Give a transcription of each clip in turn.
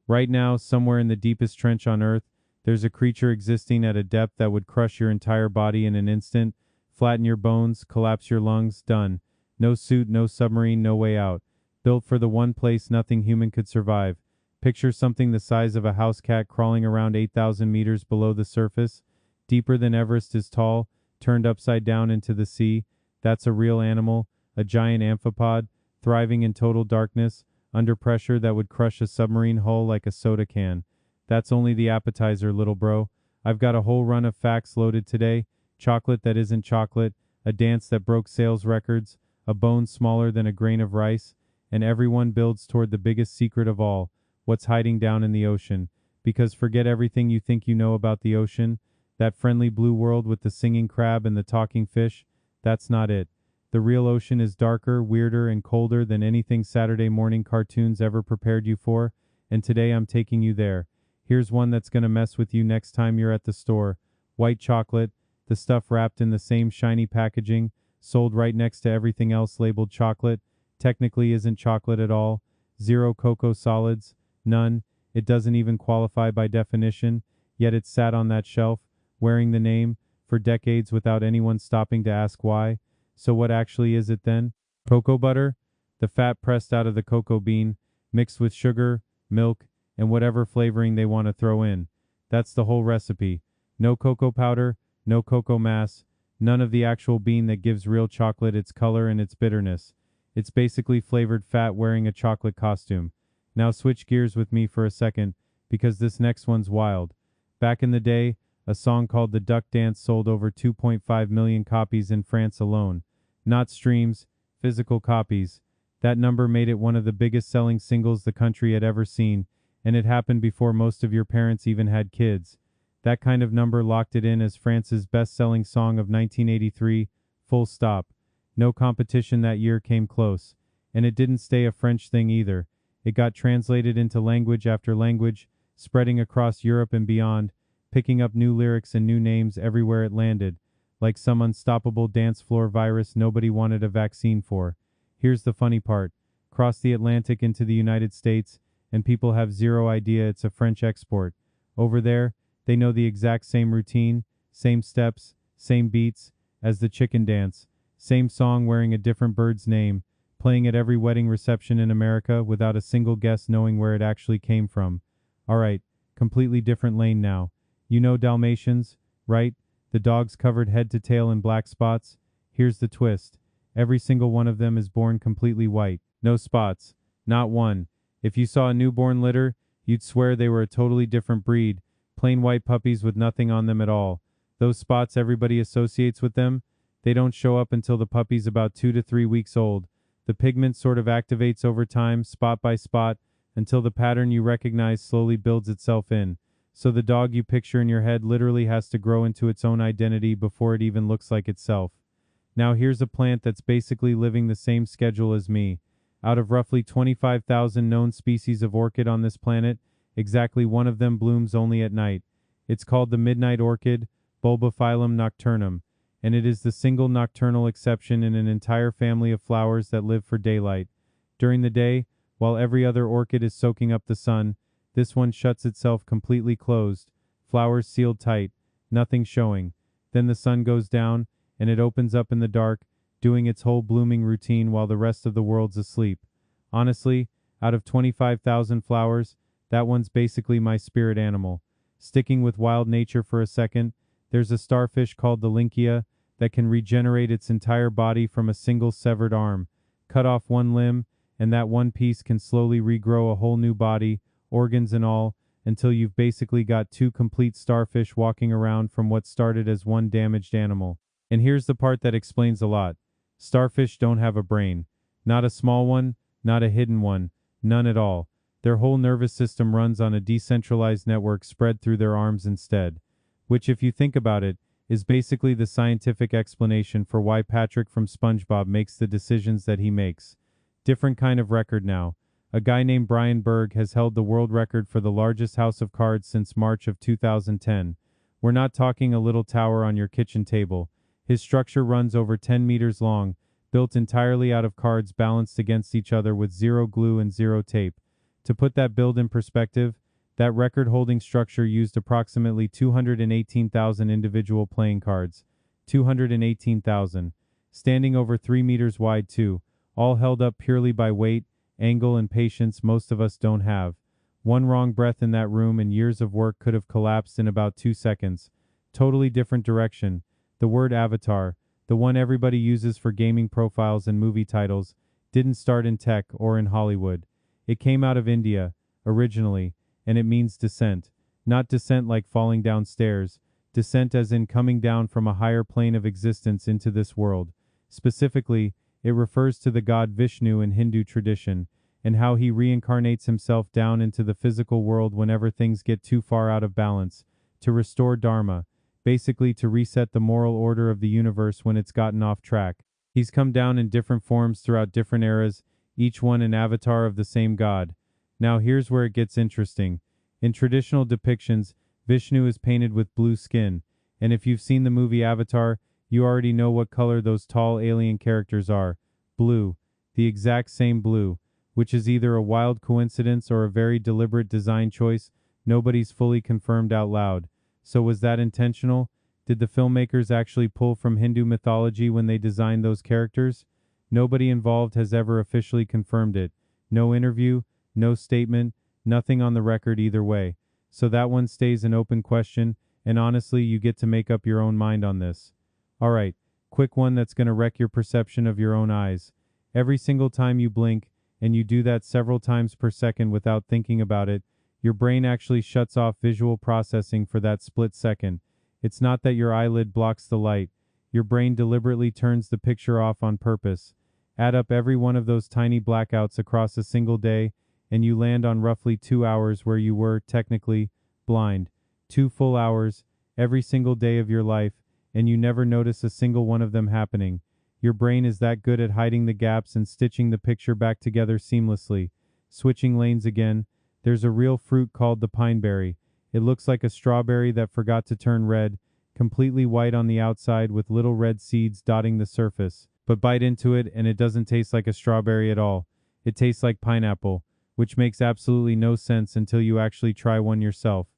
Right now, somewhere in the deepest trench on Earth, there's a creature existing at a depth that would crush your entire body in an instant, flatten your bones, collapse your lungs, done. No suit, no submarine, no way out. Built for the one place nothing human could survive. Picture something the size of a house cat crawling around 8,000 meters below the surface, deeper than Everest is tall, turned upside down into the sea. That's a real animal, a giant amphipod, thriving in total darkness, under pressure that would crush a submarine hull like a soda can. That's only the appetizer, little bro. I've got a whole run of facts loaded today. Chocolate that isn't chocolate, a dance that broke sales records, a bone smaller than a grain of rice, and everyone builds toward the biggest secret of all, what's hiding down in the ocean. Because forget everything you think you know about the ocean, that friendly blue world with the singing crab and the talking fish, that's not it. The real ocean is darker, weirder, and colder than anything Saturday morning cartoons ever prepared you for, and today I'm taking you there. Here's one that's gonna mess with you next time you're at the store. White chocolate, the stuff wrapped in the same shiny packaging, sold right next to everything else labeled chocolate, technically isn't chocolate at all. Zero cocoa solids, none. It doesn't even qualify by definition, yet it sat on that shelf, wearing the name, for decades without anyone stopping to ask why. So what actually is it then? Cocoa butter? The fat pressed out of the cocoa bean, mixed with sugar, milk, and whatever flavoring they want to throw in. That's the whole recipe. No cocoa powder, no cocoa mass, none of the actual bean that gives real chocolate its color and its bitterness. It's basically flavored fat wearing a chocolate costume. Now switch gears with me for a second, because this next one's wild. Back in the day, a song called The Duck Dance sold over 2.5 million copies in France alone. Not streams, physical copies. That number made it one of the biggest selling singles the country had ever seen, and it happened before most of your parents even had kids. That kind of number locked it in as France's best-selling song of 1983, full stop. No competition that year came close. And it didn't stay a French thing either. It got translated into language after language, spreading across Europe and beyond, picking up new lyrics and new names everywhere it landed, like some unstoppable dance floor virus nobody wanted a vaccine for. Here's the funny part. Cross the Atlantic into the United States, and people have zero idea it's a French export. Over there, they know the exact same routine, same steps, same beats, as the chicken dance, same song wearing a different bird's name, playing at every wedding reception in America without a single guest knowing where it actually came from. Alright, completely different lane now. You know Dalmatians, right? The dogs covered head to tail in black spots. Here's the twist. Every single one of them is born completely white. No spots. Not one. If you saw a newborn litter, you'd swear they were a totally different breed. Plain white puppies with nothing on them at all. Those spots everybody associates with them, they don't show up until the puppy's about 2 to 3 weeks old. The pigment sort of activates over time, spot by spot, until the pattern you recognize slowly builds itself in. So the dog you picture in your head literally has to grow into its own identity before it even looks like itself. Now here's a plant that's basically living the same schedule as me. Out of roughly 25,000 known species of orchid on this planet, exactly one of them blooms only at night. It's called the midnight orchid, Bulbophyllum nocturnum, and it is the single nocturnal exception in an entire family of flowers that live for daylight. During the day, while every other orchid is soaking up the sun, this one shuts itself completely closed, flowers sealed tight, nothing showing. Then the sun goes down, and it opens up in the dark, doing its whole blooming routine while the rest of the world's asleep. Honestly, out of 25,000 flowers, that one's basically my spirit animal. Sticking with wild nature for a second, there's a starfish called the Lynchia that can regenerate its entire body from a single severed arm. Cut off one limb, and that one piece can slowly regrow a whole new body, organs and all, until you've basically got two complete starfish walking around from what started as one damaged animal. And here's the part that explains a lot. Starfish don't have a brain. Not a small one, not a hidden one, none at all. Their whole nervous system runs on a decentralized network spread through their arms instead. Which, if you think about it, is basically the scientific explanation for why Patrick from SpongeBob makes the decisions that he makes. Different kind of record now. A guy named Brian Berg has held the world record for the largest house of cards since March of 2010. We're not talking a little tower on your kitchen table. His structure runs over 10 meters long, built entirely out of cards balanced against each other with zero glue and zero tape. To put that build in perspective, that record-holding structure used approximately 218,000 individual playing cards. 218,000. Standing over 3 meters wide too, all held up purely by weight, angle, and patience most of us don't have. One wrong breath in that room and years of work could have collapsed in about 2 seconds. Totally different direction. The word avatar, the one everybody uses for gaming profiles and movie titles, didn't start in tech or in Hollywood. It came out of India, originally, and it means descent. Not descent like falling down stairs, descent as in coming down from a higher plane of existence into this world. Specifically, it refers to the god Vishnu in Hindu tradition, and how he reincarnates himself down into the physical world whenever things get too far out of balance, to restore dharma, basically to reset the moral order of the universe when it's gotten off track. He's come down in different forms throughout different eras, each one an avatar of the same god. Now here's where it gets interesting. In traditional depictions, Vishnu is painted with blue skin, and if you've seen the movie Avatar, you already know what color those tall alien characters are. Blue. The exact same blue, which is either a wild coincidence or a very deliberate design choice. Nobody's fully confirmed out loud. So was that intentional? Did the filmmakers actually pull from Hindu mythology when they designed those characters? Nobody involved has ever officially confirmed it. No interview, no statement, nothing on the record either way. So that one stays an open question, and honestly, you get to make up your own mind on this. Alright, quick one that's gonna wreck your perception of your own eyes. Every single time you blink, and you do that several times per second without thinking about it, your brain actually shuts off visual processing for that split second. It's not that your eyelid blocks the light. Your brain deliberately turns the picture off on purpose. Add up every one of those tiny blackouts across a single day, and you land on roughly 2 hours where you were, technically, blind. 2 full hours, every single day of your life, and you never notice a single one of them happening. Your brain is that good at hiding the gaps and stitching the picture back together seamlessly. Switching lanes again, there's a real fruit called the pineberry. It looks like a strawberry that forgot to turn red, completely white on the outside with little red seeds dotting the surface. But bite into it and it doesn't taste like a strawberry at all. It tastes like pineapple, which makes absolutely no sense until you actually try one yourself.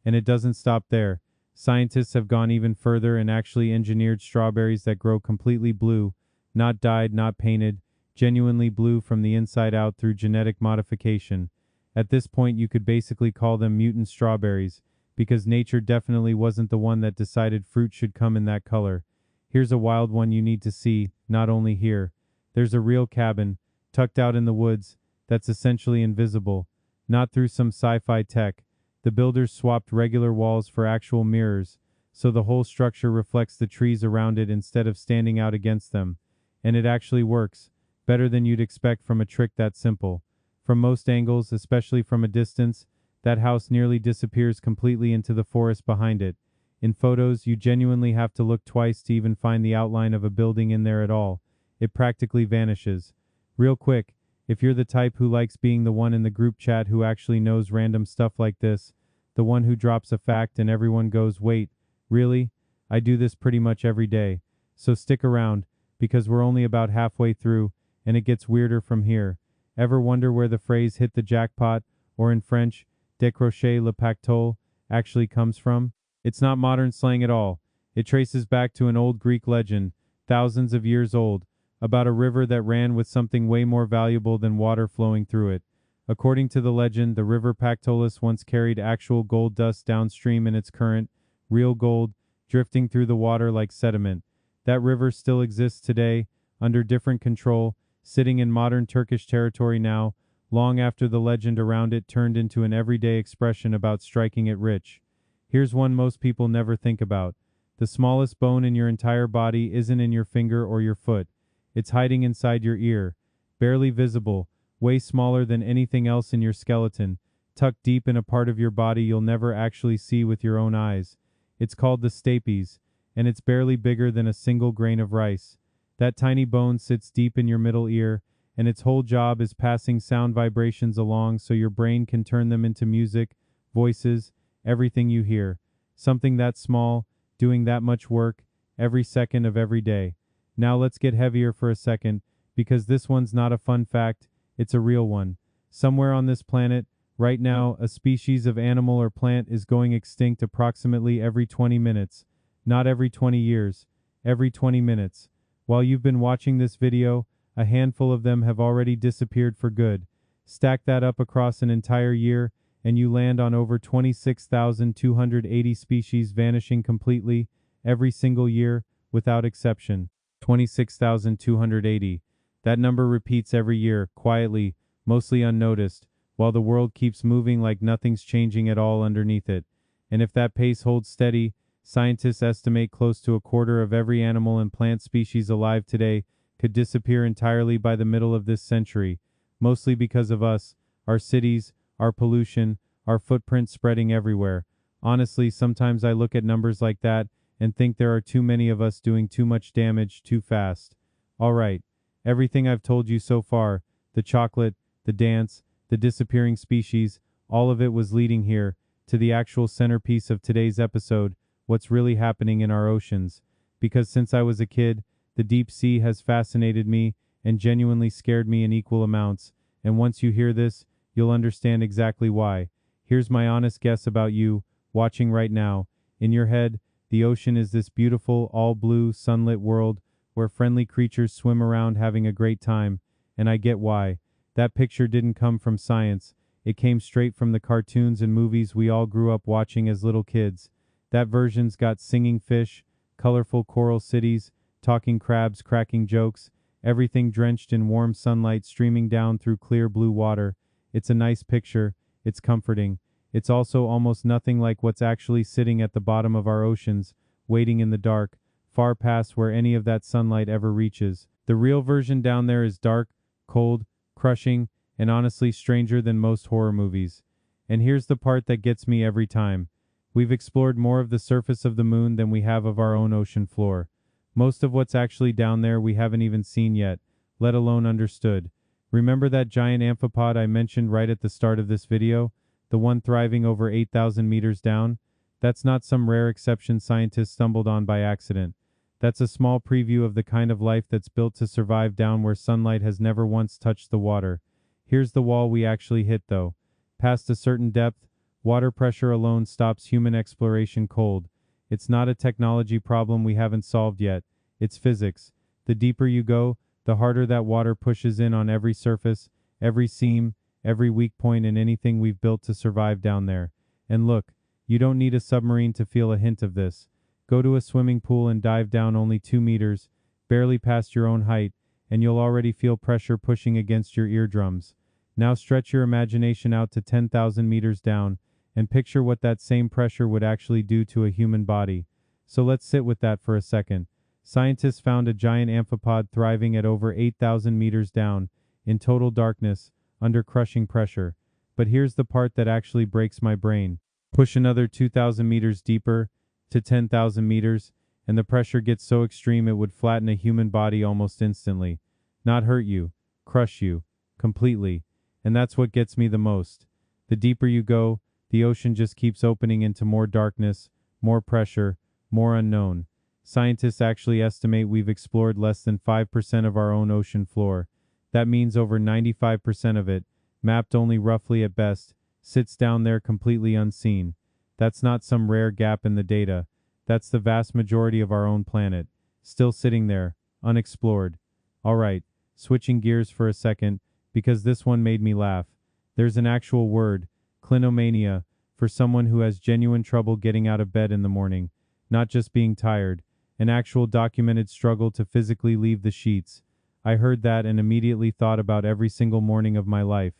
And it doesn't stop there. Scientists have gone even further and actually engineered strawberries that grow completely blue, not dyed, not painted, genuinely blue from the inside out through genetic modification. At this point, you could basically call them mutant strawberries, because nature definitely wasn't the one that decided fruit should come in that color. Here's a wild one you need to see, not only here. There's a real cabin, tucked out in the woods, that's essentially invisible. Not through some sci-fi tech. The builders swapped regular walls for actual mirrors, so the whole structure reflects the trees around it instead of standing out against them. And it actually works, better than you'd expect from a trick that simple. From most angles, especially from a distance, that house nearly disappears completely into the forest behind it. In photos, you genuinely have to look twice to even find the outline of a building in there at all. It practically vanishes. Real quick, if you're the type who likes being the one in the group chat who actually knows random stuff like this, the one who drops a fact and everyone goes, "Wait, really? I do this pretty much every day." So stick around, because we're only about halfway through, and it gets weirder from here. Ever wonder where the phrase "hit the jackpot," or in French, "décrocher le pactole," actually comes from? It's not modern slang at all. It traces back to an old Greek legend, thousands of years old, about a river that ran with something way more valuable than water flowing through it. According to the legend, the river Pactolus once carried actual gold dust downstream in its current, real gold, drifting through the water like sediment. That river still exists today, under different control, sitting in modern Turkish territory now, long after the legend around it turned into an everyday expression about striking it rich. Here's one most people never think about. The smallest bone in your entire body isn't in your finger or your foot. It's hiding inside your ear, barely visible, way smaller than anything else in your skeleton, tucked deep in a part of your body you'll never actually see with your own eyes. It's called the stapes, and it's barely bigger than a single grain of rice. That tiny bone sits deep in your middle ear, and its whole job is passing sound vibrations along so your brain can turn them into music, voices, everything you hear. Something that small, doing that much work, every second of every day. Now let's get heavier for a second, because this one's not a fun fact, it's a real one. Somewhere on this planet, right now, a species of animal or plant is going extinct approximately every 20 minutes. Not every 20 years, every 20 minutes. While you've been watching this video, a handful of them have already disappeared for good. Stack that up across an entire year, and you land on over 26,280 species vanishing completely every single year, without exception. 26,280. That number repeats every year, quietly, mostly unnoticed, while the world keeps moving like nothing's changing at all underneath it. And if that pace holds steady, scientists estimate close to a quarter of every animal and plant species alive today could disappear entirely by the middle of this century, mostly because of us, our cities, our pollution, our footprint spreading everywhere. Honestly, sometimes I look at numbers like that and think there are too many of us doing too much damage too fast. Alright, everything I've told you so far, the chocolate, the dance, the disappearing species, all of it was leading here, to the actual centerpiece of today's episode, what's really happening in our oceans. Because since I was a kid, the deep sea has fascinated me and genuinely scared me in equal amounts, and once you hear this, you'll understand exactly why. Here's my honest guess about you, watching right now. In your head, the ocean is this beautiful, all-blue, sunlit world where friendly creatures swim around having a great time, and I get why. That picture didn't come from science. It came straight from the cartoons and movies we all grew up watching as little kids. That version's got singing fish, colorful coral cities, talking crabs cracking jokes, everything drenched in warm sunlight streaming down through clear blue water. It's a nice picture, it's comforting. It's also almost nothing like what's actually sitting at the bottom of our oceans, waiting in the dark, far past where any of that sunlight ever reaches. The real version down there is dark, cold, crushing, and honestly stranger than most horror movies. And here's the part that gets me every time. We've explored more of the surface of the moon than we have of our own ocean floor. Most of what's actually down there we haven't even seen yet, let alone understood. Remember that giant amphipod I mentioned right at the start of this video? The one thriving over 8,000 meters down? That's not some rare exception scientists stumbled on by accident. That's a small preview of the kind of life that's built to survive down where sunlight has never once touched the water. Here's the wall we actually hit though. Past a certain depth, water pressure alone stops human exploration cold. It's not a technology problem we haven't solved yet. It's physics. The deeper you go, the harder that water pushes in on every surface, every seam, every weak point in anything we've built to survive down there. And look, you don't need a submarine to feel a hint of this. Go to a swimming pool and dive down only 2 meters, barely past your own height, and you'll already feel pressure pushing against your eardrums. Now stretch your imagination out to 10,000 meters down, and picture what that same pressure would actually do to a human body. So let's sit with that for a second. Scientists found a giant amphipod thriving at over 8,000 meters down, in total darkness, under crushing pressure. But here's the part that actually breaks my brain. Push another 2,000 meters deeper, to 10,000 meters, and the pressure gets so extreme it would flatten a human body almost instantly. Not hurt you, crush you, completely. And that's what gets me the most. The deeper you go, the ocean just keeps opening into more darkness, more pressure, more unknown. Scientists actually estimate we've explored less than 5% of our own ocean floor. That means over 95% of it, mapped only roughly at best, sits down there completely unseen. That's not some rare gap in the data. That's the vast majority of our own planet, still sitting there, unexplored. Alright, switching gears for a second, because this one made me laugh. There's an actual word, clinomania, for someone who has genuine trouble getting out of bed in the morning, not just being tired, an actual documented struggle to physically leave the sheets. I heard that and immediately thought about every single morning of my life.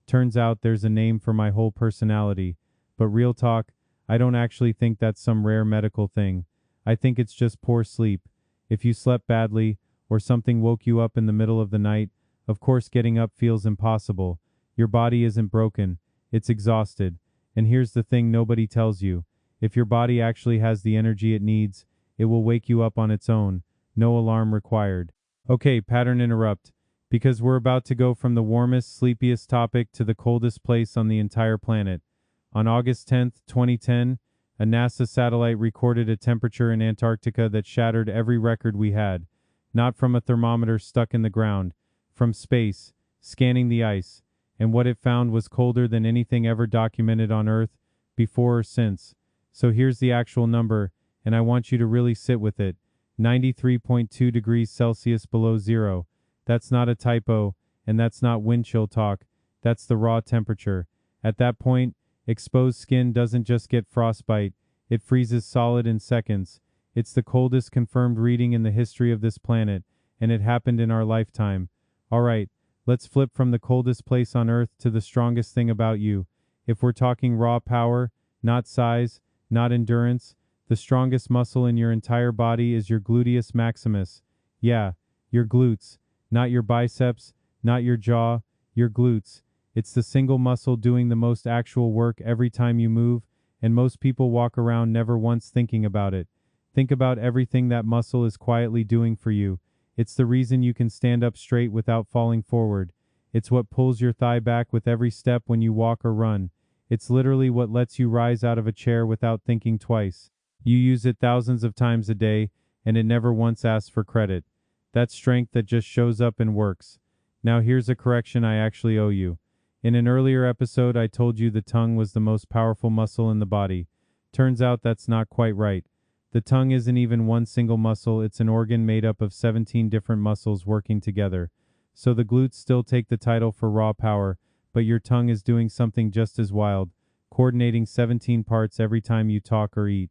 Turns out there's a name for my whole personality. But real talk, I don't actually think that's some rare medical thing. I think it's just poor sleep. If you slept badly, or something woke you up in the middle of the night, of course getting up feels impossible. Your body isn't broken, it's exhausted. And here's the thing nobody tells you. If your body actually has the energy it needs, it will wake you up on its own. No alarm required. Okay, pattern interrupt. Because we're about to go from the warmest, sleepiest topic to the coldest place on the entire planet. On August 10th, 2010, a NASA satellite recorded a temperature in Antarctica that shattered every record we had. Not from a thermometer stuck in the ground. From space, scanning the ice. and what it found was colder than anything ever documented on Earth, before or since. So here's the actual number, and I want you to really sit with it. 93.2 degrees Celsius below zero. That's not a typo, and that's not wind chill talk. That's the raw temperature. At that point, exposed skin doesn't just get frostbite, it freezes solid in seconds. It's the coldest confirmed reading in the history of this planet, and it happened in our lifetime. Alright, let's flip from the coldest place on Earth to the strongest thing about you. If we're talking raw power, not size, not endurance, the strongest muscle in your entire body is your gluteus maximus. Yeah, your glutes. Not your biceps, not your jaw, your glutes. It's the single muscle doing the most actual work every time you move, and most people walk around never once thinking about it. Think about everything that muscle is quietly doing for you. It's the reason you can stand up straight without falling forward. It's what pulls your thigh back with every step when you walk or run. It's literally what lets you rise out of a chair without thinking twice. You use it thousands of times a day, and it never once asks for credit. That's strength that just shows up and works. Now here's a correction I actually owe you. In an earlier episode, I told you the tongue was the most powerful muscle in the body. Turns out that's not quite right. The tongue isn't even one single muscle, it's an organ made up of 17 different muscles working together. So the glutes still take the title for raw power, but your tongue is doing something just as wild, coordinating 17 parts every time you talk or eat.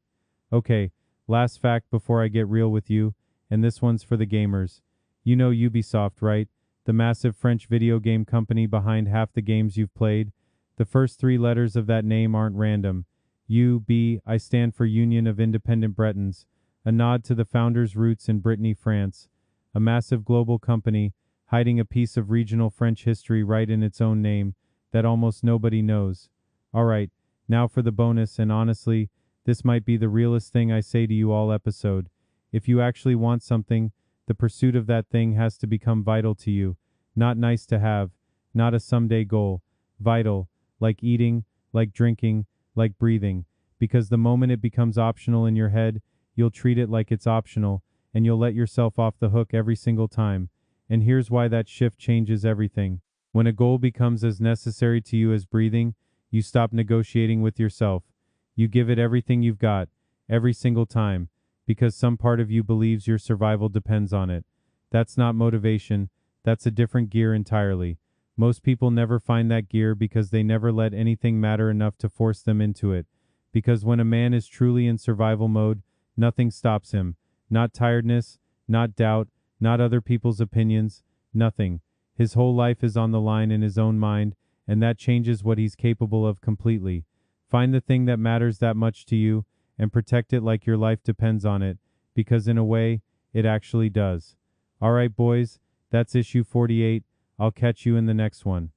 Okay, last fact before I get real with you, and this one's for the gamers. You know Ubisoft, right? The massive French video game company behind half the games you've played. The first three letters of that name aren't random. I stand for Union of Independent Bretons, a nod to the founder's roots in Brittany, France. A massive global company, hiding a piece of regional French history right in its own name, that almost nobody knows. Alright, now for the bonus, and honestly, this might be the realest thing I say to you all episode. If you actually want something, the pursuit of that thing has to become vital to you. Not nice to have, not a someday goal. Vital, like eating, like drinking, like breathing. Because the moment it becomes optional in your head, you'll treat it like it's optional, and you'll let yourself off the hook every single time. And here's why that shift changes everything. When a goal becomes as necessary to you as breathing, you stop negotiating with yourself. You give it everything you've got, every single time, because some part of you believes your survival depends on it. That's not motivation, that's a different gear entirely. Most people never find that gear because they never let anything matter enough to force them into it. Because when a man is truly in survival mode, nothing stops him. Not tiredness, not doubt, not other people's opinions, nothing. His whole life is on the line in his own mind, and that changes what he's capable of completely. Find the thing that matters that much to you, and protect it like your life depends on it, because in a way, it actually does. Alright boys, that's issue 48. I'll catch you in the next one.